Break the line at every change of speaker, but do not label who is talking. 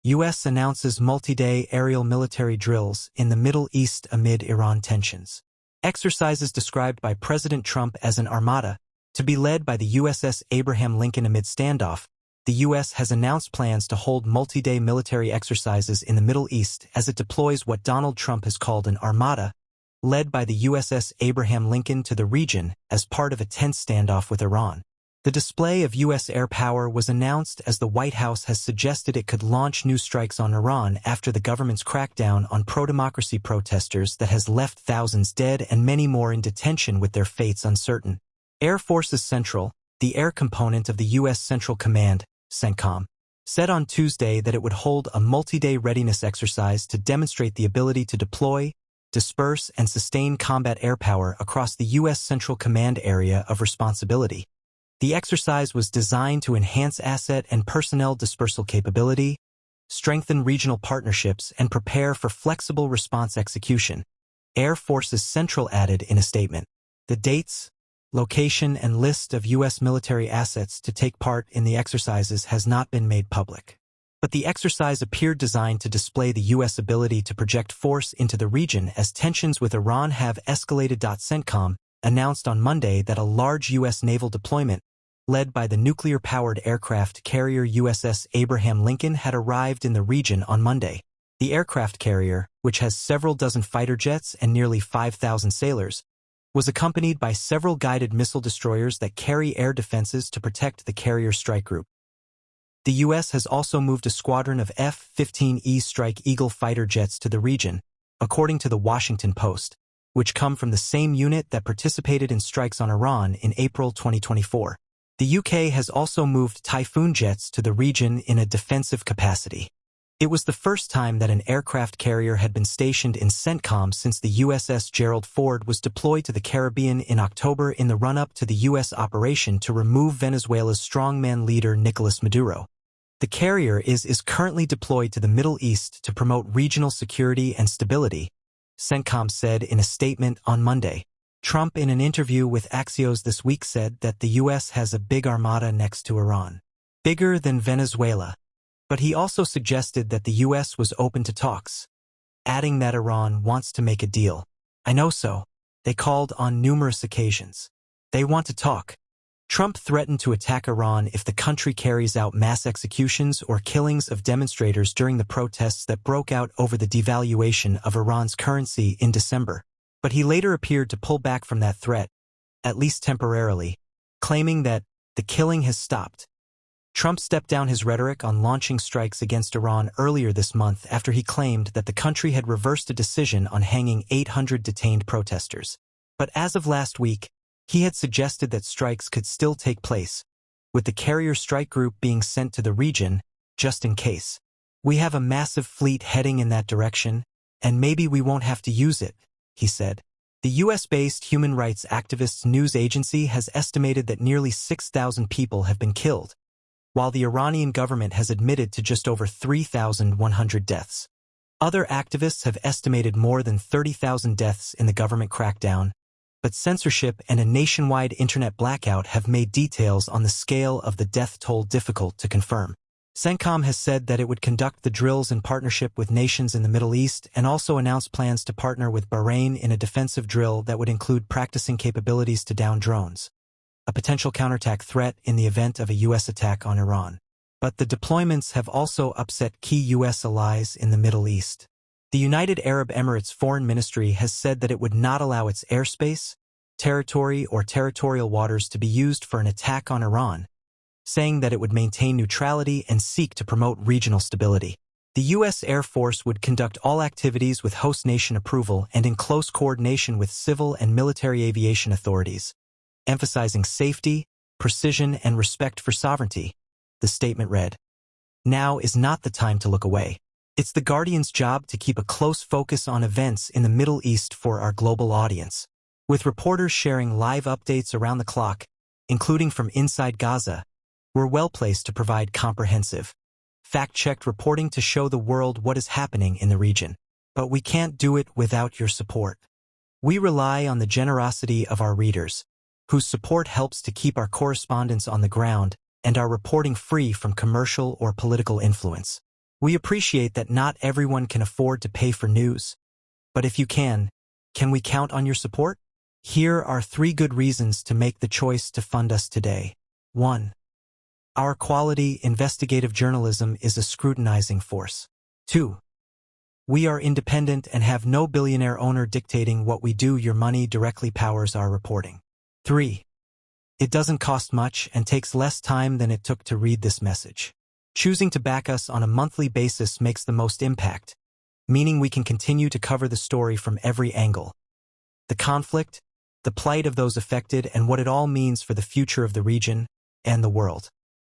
U.S. announces multi-day aerial military drills in the Middle East amid Iran tensions. Exercises described by President Trump as an armada, to be led by the USS Abraham Lincoln amid standoff. The U.S. has announced plans to hold multi-day military exercises in the Middle East as it deploys what Donald Trump has called an armada, led by the USS Abraham Lincoln to the region as part of a tense standoff with Iran. The display of U.S. air power was announced as the White House has suggested it could launch new strikes on Iran after the government's crackdown on pro-democracy protesters that has left thousands dead and many more in detention with their fates uncertain. Air Forces Central, the air component of the U.S. Central Command, CENTCOM, said on Tuesday that it would hold a multi-day readiness exercise to demonstrate the ability to deploy, disperse, and sustain combat air power across the U.S. Central Command area of responsibility. The exercise was designed to enhance asset and personnel dispersal capability, strengthen regional partnerships, and prepare for flexible response execution, Air Forces Central added in a statement. The dates, location, and list of U.S. military assets to take part in the exercises has not been made public. But the exercise appeared designed to display the U.S. ability to project force into the region as tensions with Iran have escalated. CENTCOM announced on Monday that a large U.S. naval deployment, led by the nuclear-powered aircraft carrier USS Abraham Lincoln, had arrived in the region on Monday. The aircraft carrier, which has several dozen fighter jets and nearly 5,000 sailors, was accompanied by several guided missile destroyers that carry air defenses to protect the carrier strike group. The U.S. has also moved a squadron of F-15E Strike Eagle fighter jets to the region, according to the Washington Post, which come from the same unit that participated in strikes on Iran in April 2024. The UK has also moved Typhoon jets to the region in a defensive capacity. It was the first time that an aircraft carrier had been stationed in CENTCOM since the USS Gerald Ford was deployed to the Caribbean in October in the run-up to the U.S. operation to remove Venezuela's strongman leader Nicolas Maduro. The carrier is currently deployed to the Middle East to promote regional security and stability, CENTCOM said in a statement on Monday. Trump, in an interview with Axios this week, said that the U.S. has a big armada next to Iran, bigger than Venezuela. But he also suggested that the U.S. was open to talks, adding that Iran wants to make a deal. I know so. They called on numerous occasions. They want to talk. Trump threatened to attack Iran if the country carries out mass executions or killings of demonstrators during the protests that broke out over the devaluation of Iran's currency in December. But he later appeared to pull back from that threat, at least temporarily, claiming that the killing has stopped. Trump stepped down his rhetoric on launching strikes against Iran earlier this month after he claimed that the country had reversed a decision on hanging 800 detained protesters. But as of last week, he had suggested that strikes could still take place, with the carrier strike group being sent to the region, just in case. We have a massive fleet heading in that direction, and maybe we won't have to use it, he said. The U.S.-based human rights activists news agency has estimated that nearly 6,000 people have been killed, while the Iranian government has admitted to just over 3,100 deaths. Other activists have estimated more than 30,000 deaths in the government crackdown, but censorship and a nationwide internet blackout have made details on the scale of the death toll difficult to confirm. CENTCOM has said that it would conduct the drills in partnership with nations in the Middle East and also announced plans to partner with Bahrain in a defensive drill that would include practicing capabilities to down drones, a potential counterattack threat in the event of a U.S. attack on Iran. But the deployments have also upset key U.S. allies in the Middle East. The United Arab Emirates Foreign Ministry has said that it would not allow its airspace, territory, or territorial waters to be used for an attack on Iran, saying that it would maintain neutrality and seek to promote regional stability. The U.S. Air Force would conduct all activities with host nation approval and in close coordination with civil and military aviation authorities, emphasizing safety, precision, and respect for sovereignty, the statement read. Now is not the time to look away. It's the Guardian's job to keep a close focus on events in the Middle East for our global audience, with reporters sharing live updates around the clock, including from inside Gaza. We're well-placed to provide comprehensive, fact-checked reporting to show the world what is happening in the region. But we can't do it without your support. We rely on the generosity of our readers, whose support helps to keep our correspondents on the ground and our reporting free from commercial or political influence. We appreciate that not everyone can afford to pay for news, but if you can we count on your support? Here are 3 good reasons to make the choice to fund us today. 1. Our quality investigative journalism is a scrutinizing force. 2. We are independent and have no billionaire owner dictating what we do. Your money directly powers our reporting. 3. It doesn't cost much and takes less time than it took to read this message. Choosing to back us on a monthly basis makes the most impact, meaning we can continue to cover the story from every angle. The conflict, the plight of those affected, and what it all means for the future of the region and the world.